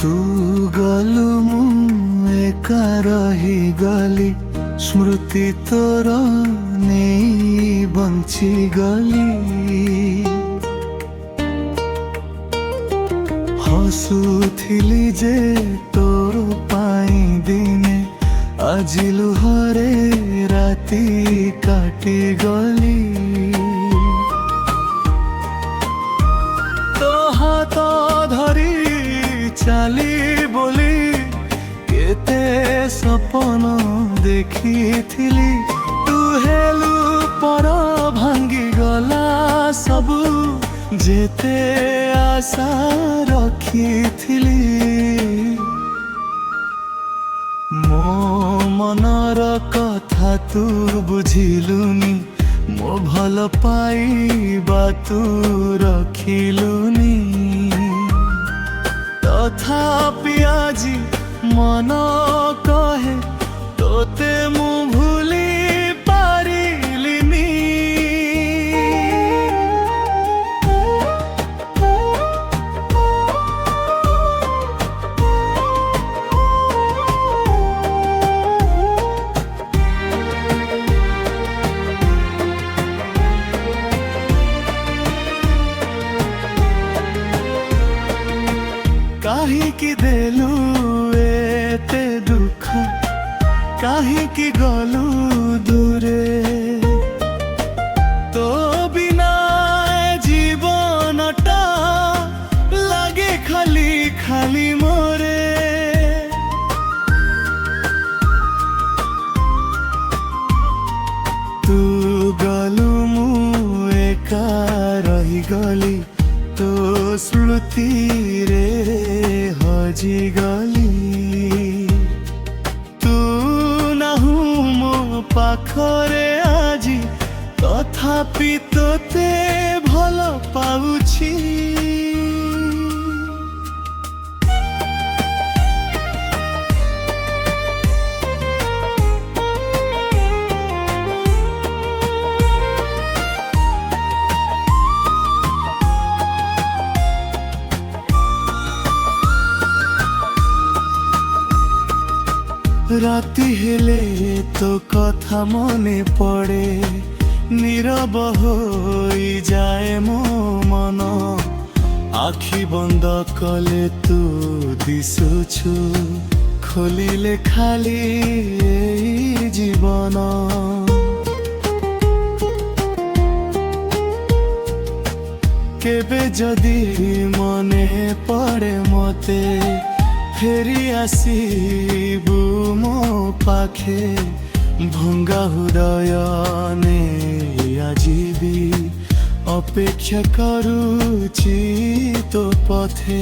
तू गलु मु एका रही गली स्मृति तोर नहीं बंची गली हसुथिली जे तोर पाई दिने আজি लुहरे राती काटी गली तो हाथ धरी चाली बोली केते सपन देखी थिली तू हेलु पर भांगी गला सबू जेते आशा रखी थिली मो मनर कथा तू बुझिलुनी मो भल पाइबा तू रखिलुनी तथापि आजी मन कहे तोते मु भूली पारिलिनी काहीकि देलु एते दुख काहीकि गलु दूरे तो बिना जीवनटा लागे खाली खाली मोरे तू गलु मु एका रही गली तो स्मृति रे हजी गली तू नाहु मो पाखरे आजी तथापि तोते भल पाउछि राती हेले तो कथा मने पड़े नीरव होई जाए मो मन आखि बंद कले तू दिसुछु खोलिले खाली एई जीवन केबे जदी मने पड़े मते फेरी आसीबु मो पाखे भंगा हृदय ने आजीबी अपेक्षा करुची तो पथे।